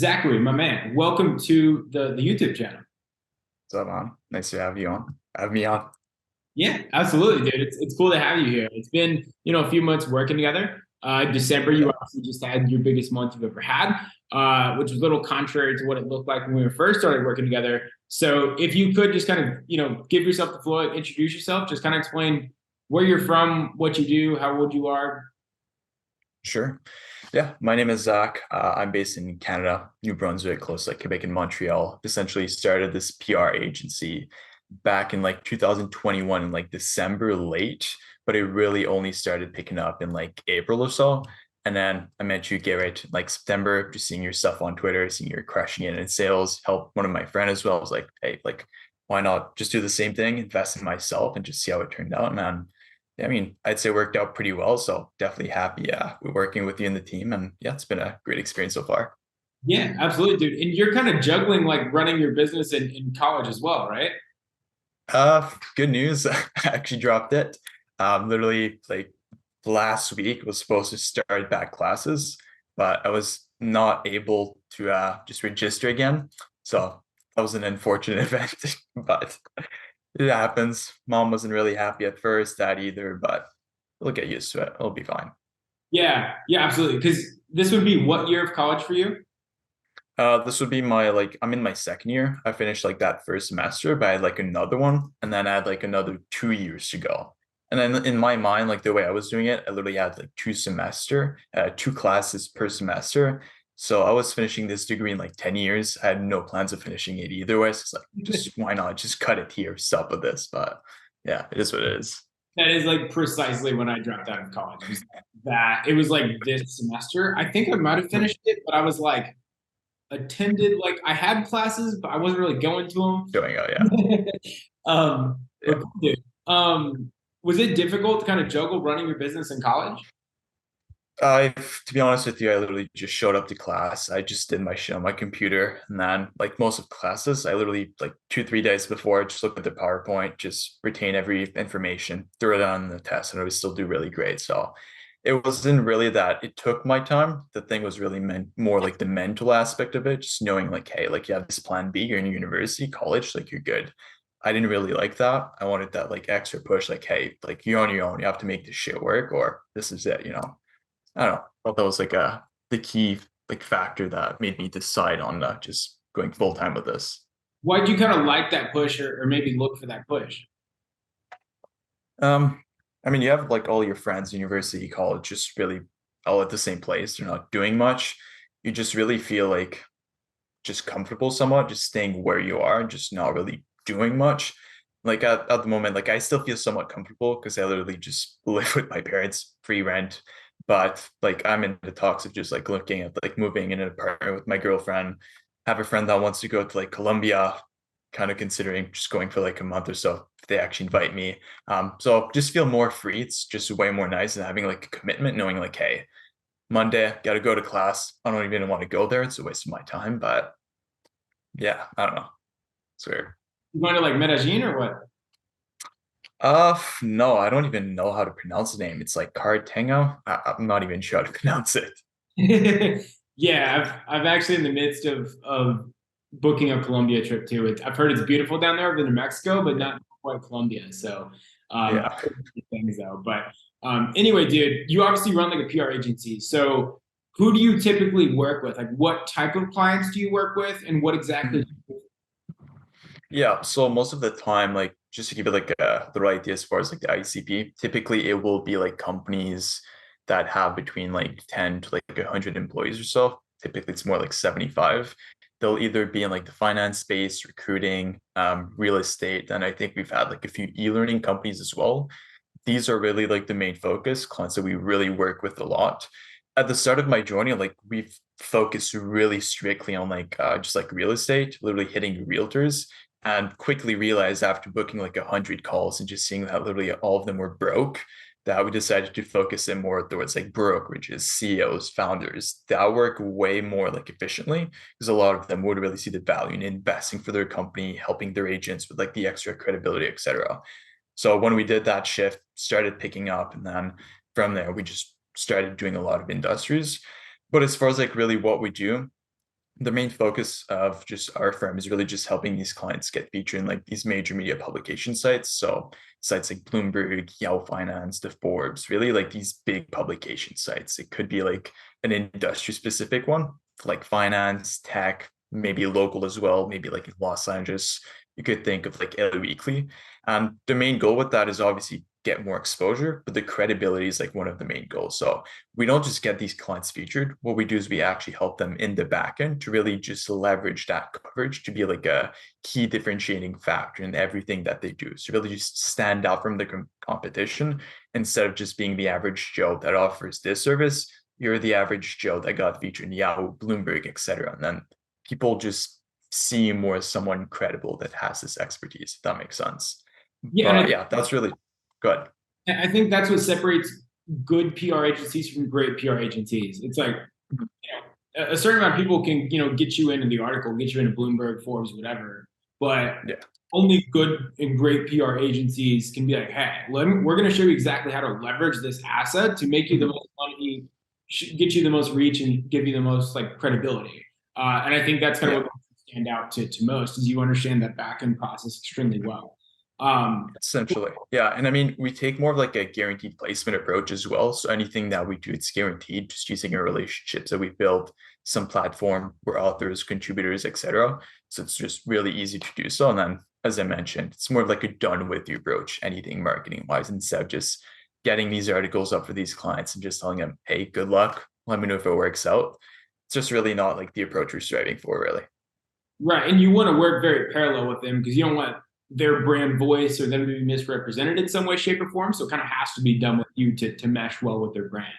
Zachary, my man, welcome to the YouTube channel. What's up, man? Nice to have you on. Have me on. Yeah, absolutely, dude. It's cool to have you here. It's been, a few months working together. December, you Yeah, obviously just had your biggest month you've ever had, which was a little contrary to what it looked like when we first started working together. So if you could just kind of, give yourself the floor, introduce yourself, just kind of explain where you're from, what you do, how old you are. sure. Yeah, my name is Zach. I'm based in Canada, New Brunswick, close to like Quebec and Montreal. Essentially started this PR agency back in like 2021 in like December late, but it really only started picking up in like April or so. And then I met you, Garrett, like September, just seeing your stuff on Twitter, seeing you're crushing it in sales, helped one of my friends as well. I was like, hey, like, why not just do the same thing, invest in myself and just see how it turned out, man. I mean, I'd say it worked out pretty well. So definitely happy with working with you and the team. And yeah, it's been a great experience so far. Yeah, absolutely, dude. And you're kind of juggling like running your business in college as well, right? Good news. I actually dropped it. Literally like last week was supposed to start back classes, but I was not able to just register again. So that was an unfortunate event, but it happens. Mom wasn't really happy at first, dad either, but we'll get used to it. It'll be fine. Yeah, yeah, absolutely. Because this would be what year of college for you? This would be my like I'm in my second year. I finished like that first semester, but I had like another one, and then I had like another 2 years to go. And then in my mind, like the way I was doing it, I literally had like two classes per semester. So I was finishing this degree in like 10 years. I had no plans of finishing it either way. So it's like, just why not? Just cut it here, stop with this. But yeah, it is what it is. That is like precisely when I dropped out of college. It was like this semester. I think I might have Hmm. finished it, but I was like attended like I had classes, but I wasn't really going to Going out, yeah. them. But Yeah. cool, dude. Was it difficult to kind of juggle running your business in college? To be honest with you, I literally just showed up to class. I just did my shit on my computer. And then, like most of classes, I literally, like 2, 3 days before, just look at the PowerPoint, just retain every information, throw it on the test, and I would still do really great. So it wasn't really that it took my time. The thing was really meant more like the mental aspect of it, just knowing, like, hey, like you have this plan B, you're in university, college, like you're good. I didn't really like that. I wanted that like extra push, like, hey, like you're on your own, you have to make this shit work, or this is it. I don't know. I thought that was like the key like factor that made me decide on just going full time with this. Why'd you kind of like that push or maybe look for that push? Um, I mean, you have like all your friends, university, college, just really all at the same place. They're not doing much. You just really feel like just comfortable somewhat, just staying where you are and just not really doing much. Like at the moment, like I still feel somewhat comfortable because I literally just live with my parents, free rent. But like I'm in the talks of just like looking at like moving in an apartment with my girlfriend. Have a friend that wants to go to like Colombia, kind of considering just going for like a month or so if they actually invite me. So just feel more free. It's just way more nice than having like a commitment, knowing like, hey, Monday, got to go to class. I don't even want to go there. It's a waste of my time, but yeah, I don't know. It's weird. You going to like Medellin or what? No, I don't even know how to pronounce the name. It's like Cartango. I'm not even sure how to pronounce it. Yeah, I've actually in the midst of booking a Colombia trip too. I've heard it's beautiful down there. I've been to Mexico, but not quite Colombia. So I've Yeah. heard good things though. But anyway, dude, you obviously run like a PR agency. So who do you typically work with? Like, what type of clients do you work with, and what exactly? Mhm. Yeah. So most of the time, like just to give it like the right idea as far as like the ICP, typically it will be like companies that have between like 10 to like 100 employees or so. Typically it's more like 75. They'll either be in like the finance space, recruiting, real estate. And I think we've had like a few e-learning companies as well. These are really like the main focus clients that we really work with a lot. At the start of my journey, like we've focused really strictly on like just like real estate, literally hitting realtors, and quickly realized after booking like 100 calls and just seeing that literally all of them were broke, that we decided to focus in more towards like brokerages, CEOs, founders that work way more like efficiently because a lot of them would really see the value in investing for their company, helping their agents with like the extra credibility, etc. So when we did that shift, started picking up, and then from there we just started doing a lot of industries. But as far as like really what we do, The main focus of just our firm is really just helping these clients get featured in like these major media publication sites. So sites like Bloomberg, Yahoo Finance, the Forbes, really like these big publication sites. It could be like an industry specific one, like finance, tech, maybe local as well, maybe like in Los Angeles. You could think of like LA Weekly. And the main goal with that is obviously get more exposure, but the credibility is like one of the main goals. So we don't just get these clients featured. What we do is we actually help them in the back end to really just leverage that coverage to be like a key differentiating factor in everything that they do. So really just stand out from the competition instead of just being the average Joe that offers this service. You're the average Joe that got featured in Yahoo, Bloomberg, etc. And then people just see you more as someone credible that has this expertise, if that makes sense. Yeah, But yeah, that's really good. I think that's what separates good PR agencies from great PR agencies. It's like, you know, a certain amount of people can, you know, get you into the article, get you into Bloomberg, Forbes, whatever. But Yeah. only good and great PR agencies can be like, hey, we're going to show you exactly how to leverage this asset to make you the most money, get you the most reach, and give you the most like credibility. And I think that's kind of what stand out to most is you understand that back end process extremely well. Essentially, yeah. And I mean, we take more of like a guaranteed placement approach as well. So anything that we do, it's guaranteed just using our relationships that we built, some platform where authors, contributors, etc. So it's just really easy to do so. And then, as I mentioned, it's more of like a done with you approach, anything marketing wise, instead of just getting these articles up for these clients and just telling them, hey, good luck. Let me know if it works out. It's just really not like the approach we're striving for, really. Right. And you want to work very parallel with them because you don't want their brand voice or them to be misrepresented in some way, shape, or form. So it kind of has to be done with you to mesh well with their brand.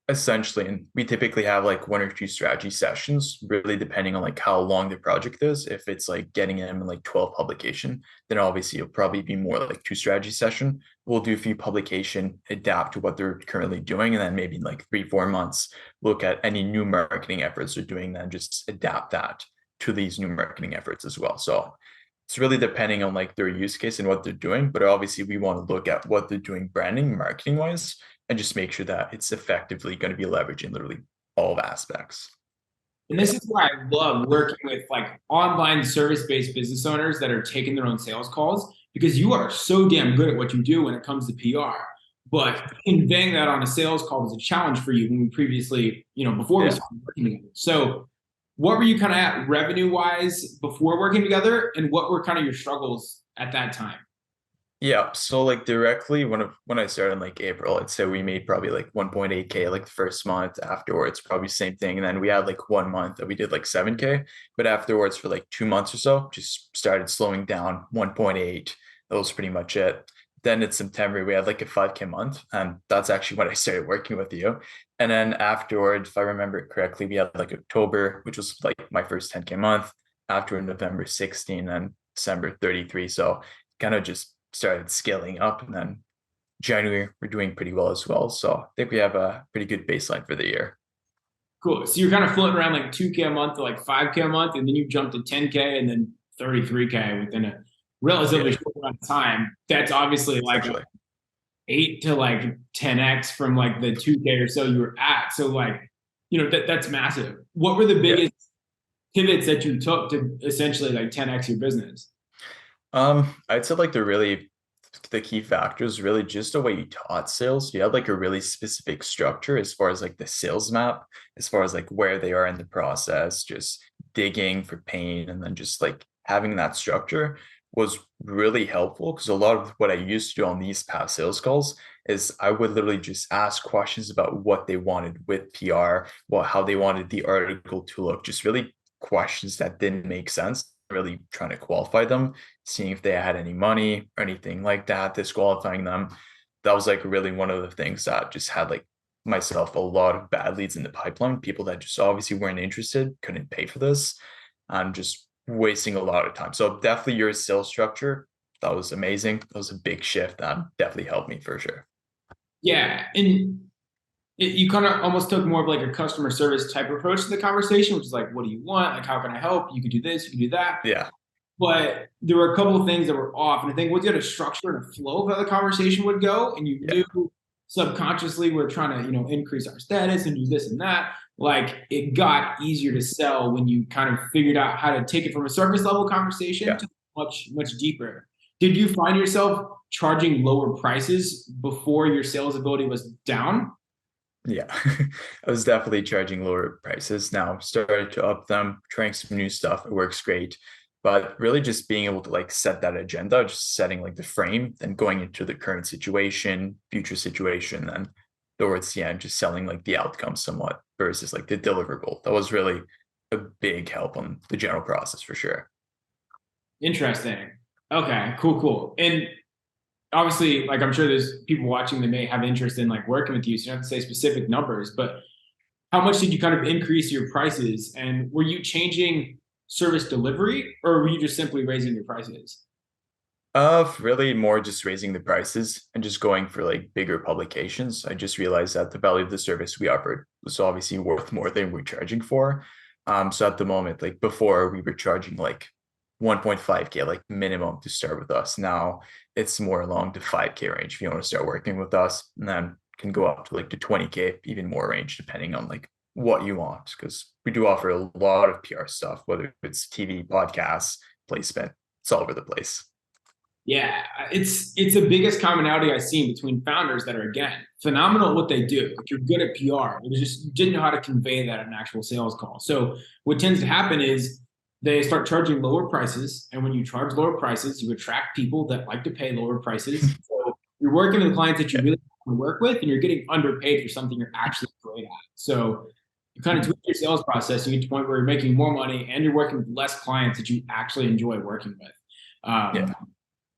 Essentially, and we typically have like one or two strategy sessions, really depending on like how long the project is. If it's like getting them in like 12 publication, then obviously it'll probably be more like two strategy session. We'll do a few publication, adapt to what they're currently doing, and then maybe in like 3-4 months, look at any new marketing efforts they're doing, then just adapt that to these new marketing efforts as well. So it's really depending on like their use case and what they're doing, but obviously we want to look at what they're doing branding, marketing wise, and just make sure that it's effectively going to be leveraging literally all aspects. And this is why I love working with like online service-based business owners that are taking their own sales calls because you are so damn good at what you do when it comes to PR. But conveying that on a sales call was a challenge for you when we previously, you know, before we started working together. So what were you kind of at revenue wise before working together, and what were kind of your struggles at that time? Yeah, so like directly when I started in like April, I'd say we made probably like 1.8K like the first month. Afterwards, probably same thing. And then we had like 1 month that we did like 7K. But afterwards, for like 2 months or so, just started slowing down 1.8. That was pretty much it. Then in September, we had like a 5K month. And that's actually when I started working with you. And then afterwards, if I remember it correctly, we had like October, which was like my first 10K month. After November 16 and December 33. So kind of just started scaling up, and then January we're doing pretty well as well. So I think we have a pretty good baseline for the year. Cool. So you're kind of floating around like 2K a month to like 5K a month, and then you jumped to 10K and then 33K within a relatively short amount of time. That's obviously like 8 to like 10x from like the 2K or so you were at. So like, you know, that's massive. What were the biggest pivots that you took to essentially like 10x your business? I'd say like the key factors really just the way you taught sales. You had like a really specific structure as far as like the sales map, as far as like where they are in the process, just digging for pain, and then just like having that structure was really helpful because a lot of what I used to do on these past sales calls is I would literally just ask questions about what they wanted with PR, how they wanted the article to look, just really questions that didn't make sense, really trying to qualify them, seeing if they had any money or anything like that, disqualifying them. That was like really one of the things that just had like myself a lot of bad leads in the pipeline, people that just obviously weren't interested, couldn't pay for this, and just wasting a lot of time. So definitely your sales structure, that was amazing. That was a big shift that definitely helped me for sure. Yeah. And you kind of almost took more of like a customer service type approach to the conversation, which is like, what do you want? Like, how can I help? You can do this, you can do that. Yeah. But there were a couple of things that were off. And I think once you had a structure and a flow of how the conversation would go, and you knew subconsciously we're trying to, you know, increase our status and do this and that, like it got easier to sell when you kind of figured out how to take it from a surface level conversation Yeah. to much deeper. Did you find yourself charging lower prices before your sales ability was down? Yeah, I was definitely charging lower prices. Now started to up them, trying some new stuff. It works great, but really just being able to like set that agenda, just setting like the frame, then going into the current situation, future situation, then towards the end, just selling like the outcome somewhat versus like the deliverable. That was really a big help on the general process for sure. Interesting. Okay, cool. And obviously, like I'm sure there's people watching that may have interest in like working with you. So you don't have to say specific numbers, but how much did you kind of increase your prices? And were you changing service delivery or were you just simply raising your prices? Really more just raising the prices and just going for like bigger publications. I just realized that the value of the service we offered was obviously worth more than we're charging for. So at the moment, like before we were charging like 1.5K like minimum to start with us. Now it's more along the 5K range if you want to start working with us, and then can go up to like the 20K, even more range depending on like what you want. Because we do offer a lot of PR stuff, whether it's TV, podcasts, placement, it's all over the place. Yeah, it's the biggest commonality I've seen between founders that are again phenomenal at what they do. Like you're good at PR, you just didn't know how to convey that in an actual sales call. So what tends to happen is they start charging lower prices, and when you charge lower prices, you attract people that like to pay lower prices. So you're working with clients that you really want to work with, and you're getting underpaid for something you're actually great at. So you kind of tweak your sales process, you get to the point where you're making more money and you're working with less clients that you actually enjoy working with. Yeah.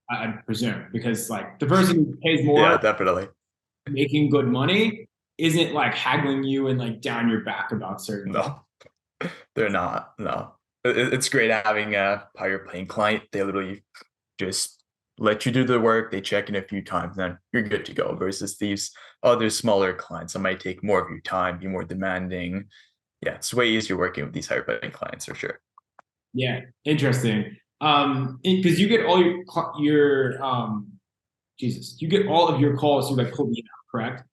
I presume, because like the person who pays more Yeah, definitely. making good money isn't like haggling you and like down your back about certain things. No, they're not. No, it's great having a higher paying client. They literally just let you do the work. They check in a few times, then you're good to go. Versus these other smaller clients that might take more of your time, be more demanding. Yeah, it's way easier working with these higher paying clients for sure. Yeah, interesting. Because you get all your Jesus, you get all of your calls through like Covina, correct?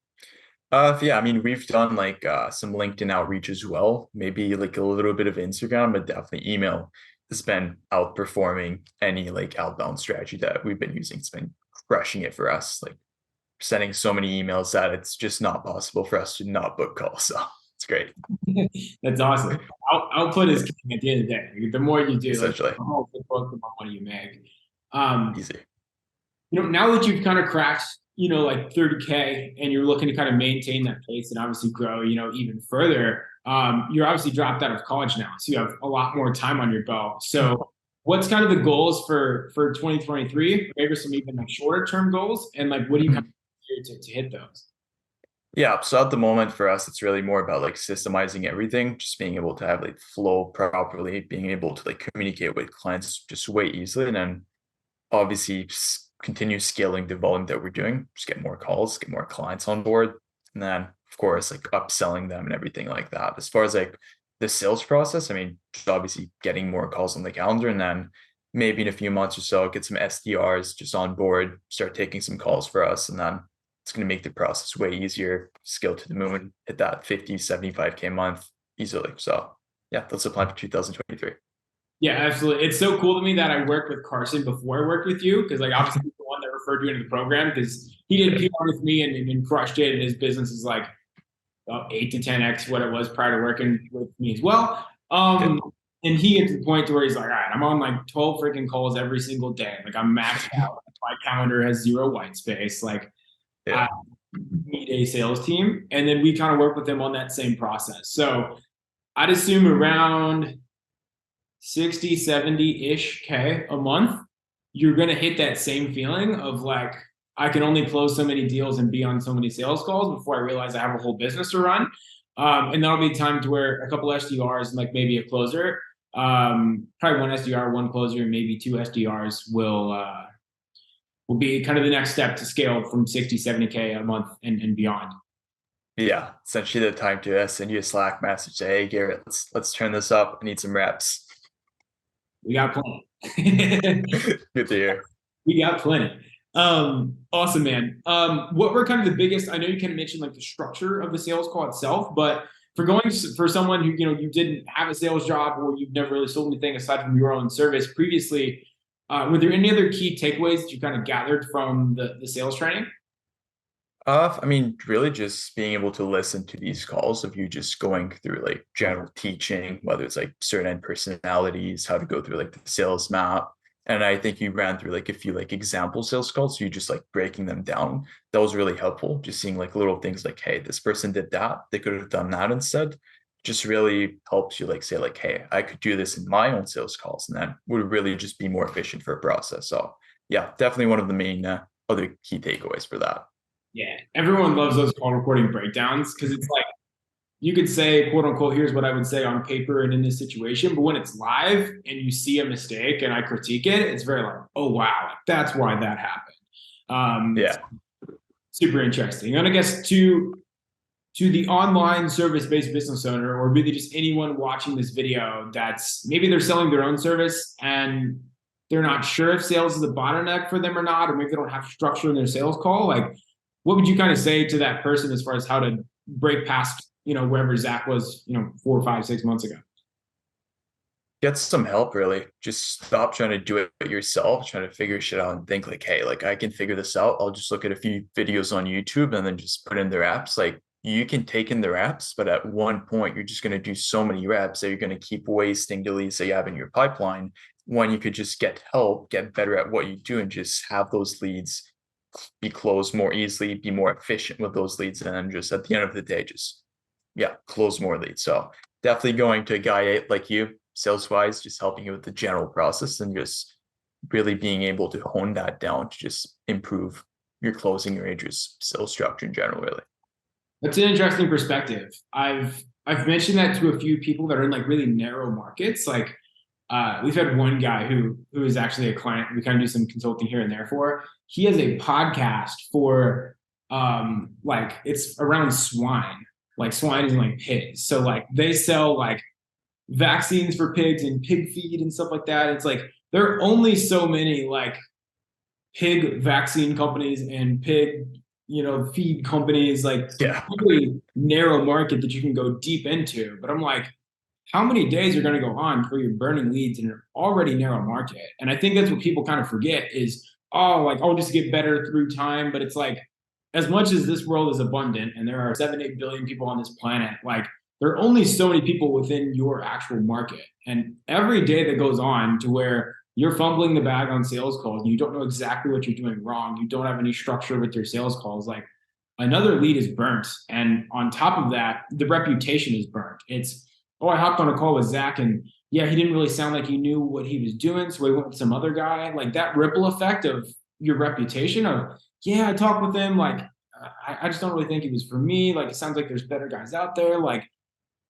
Yeah, I mean, we've done like some LinkedIn outreach as well, maybe like a little bit of Instagram, but definitely email has been outperforming any like outbound strategy that we've been using. It's been crushing it for us, like sending so many emails that it's just not possible for us to not book calls. So it's great, That's awesome. Output is king at the end of the day. The more you do, like essentially. the more book, the more money you make. Um, Easy. now that you've kind of cracked, like 30K and you're looking to kind of maintain that pace and obviously grow, even further, you're obviously dropped out of college now. So you have a lot more time on your belt. So what's kind of the goals for 2023? Maybe some even like shorter term goals, and like what do you kind of do to hit those? Yeah, so at the moment for us, it's really more about like systemizing everything, just being able to have like flow properly, being able to like communicate with clients just way easily, and then obviously continue scaling the volume that we're doing, just get more calls, get more clients on board, and then of course like upselling them and everything like that. As far as like the sales process, I mean, just obviously getting more calls on the calendar, and then maybe in a few months or so, get some SDRs just on board, start taking some calls for us, and then it's going to make the process way easier, scale to the moon, hit that 50, 75K a month easily. So yeah, that's the plan for 2023. Yeah, absolutely. It's so cool to me that I worked with Carson before I worked with you, because like obviously he's the one that referred you into the program because he did PR with me and crushed it, and his business is like 8 to 10x what it was prior to working with me as well. Good. And he gets to the point to where he's like, all right, I'm on like 12 freaking calls every single day. Like I'm maxed out. My calendar has zero white space. Like Yeah. I need a sales team. And then we kind of work with them on that same process. So I'd assume around 60, 70-ish K a month, you're going to hit that same feeling of like, I can only close so many deals and be on so many sales calls before I realize I have a whole business to run. And that'll be time to where a couple SDRs and like maybe a closer, probably one SDR, one closer, and maybe two SDRs will be kind of the next step to scale from 60, 70K a month and beyond. Yeah, essentially the time to send you a Slack message, say, hey Garrett, let's turn this up. I need some reps. We got plenty. Good to hear. We got plenty. Awesome, man. What were kind of the biggest? I know you kind of mentioned like the structure of the sales call itself, but for going for someone who, you didn't have a sales job or you've never really sold anything aside from your own service previously, were there any other key takeaways that you kind of gathered from the sales training? I mean, really just being able to listen to these calls of you just going through like general teaching, whether it's like certain personalities, how to go through like the sales map. And I think you ran through like a few like example sales calls. So you just like breaking them down. That was really helpful. Just seeing like little things like, hey, this person did that. They could have done that instead. Just really helps you like say like, hey, I could do this in my own sales calls, and that would really just be more efficient for a process. So yeah, definitely one of the main other key takeaways for that. Yeah, everyone loves those call recording breakdowns because it's like you could say, quote unquote, here's what I would say on paper and in this situation. But when it's live and you see a mistake and I critique it, it's very like, oh, wow, that's why that happened. Yeah. Super interesting. And I guess to the online service-based business owner, or really just anyone watching this video that's maybe they're selling their own service and they're not sure if sales is a bottleneck for them or not, or maybe they don't have structure in their sales call, like what would you kind of say to that person as far as how to break past, wherever Zach was, 4, 5, 6 months ago? Get some help, really. Just stop trying to do it yourself, trying to figure shit out and think like, hey, like I can figure this out. I'll just look at a few videos on YouTube and then just put in their apps. Like you can take in their reps, but at one point you're just going to do so many reps that you're going to keep wasting the leads that you have in your pipeline when you could just get help, get better at what you do, and just have those leads be closed more easily, be more efficient with those leads, and then just at the end of the day, just close more leads. So definitely going to a guy like you, sales wise, just helping you with the general process and just really being able to hone that down to just improve your closing or just sales structure in general, really. That's an interesting perspective. I've mentioned that to a few people that are in like really narrow markets. Like we've had one guy who is actually a client. We kind of do some consulting here and there for. He has a podcast for like it's around swine. Like swine is like pigs. So like they sell like vaccines for pigs and pig feed and stuff like that. It's like there are only so many like pig vaccine companies and pig feed companies, like really narrow market that you can go deep into. But I'm like, how many days are going to go on before you're burning leads in an already narrow market? And I think that's what people kind of forget is, oh, like I'll just get better through time. But it's like, as much as this world is abundant and there are 7-8 billion people on this planet, like there are only so many people within your actual market. And every day that goes on to where you're fumbling the bag on sales calls and you don't know exactly what you're doing wrong, you don't have any structure with your sales calls, like another lead is burnt. And on top of that, the reputation is burnt. It's, oh, I hopped on a call with Zach and yeah, he didn't really sound like he knew what he was doing. So he went with some other guy. Like that ripple effect of your reputation of, yeah, I talked with him. Like, I just don't really think it was for me. Like, it sounds like there's better guys out there. Like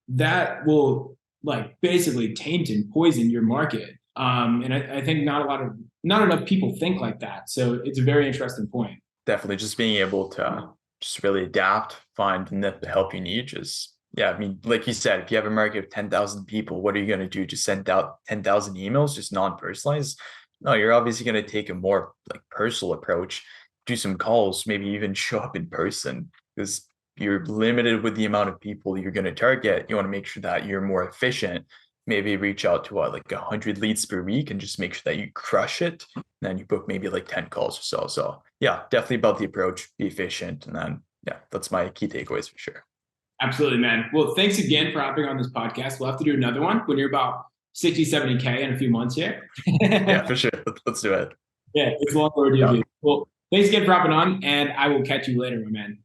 that will like basically taint and poison your market. And I think not enough people think like that. So it's a very interesting point. Definitely just being able to just really adapt, find the help you need. Just, I mean, like you said, if you have a market of 10,000 people, what are you going to do? Just send out 10,000 emails, just non-personalized? No, you're obviously going to take a more like personal approach, do some calls, maybe even show up in person, because you're limited with the amount of people you're going to target. You want to make sure that you're more efficient. Maybe reach out to like 100 leads per week and just make sure that you crush it. And then you book maybe like 10 calls or so. So yeah, definitely about the approach, be efficient. And then, that's my key takeaways for sure. Absolutely, man. Well, thanks again for hopping on this podcast. We'll have to do another one when you're about 60, 70K in a few months here. Yeah, for sure. Let's do it. Yeah, it's long overdue. Well, thanks again for hopping on and I will catch you later, my man.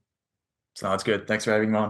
Sounds good. Thanks for having me on.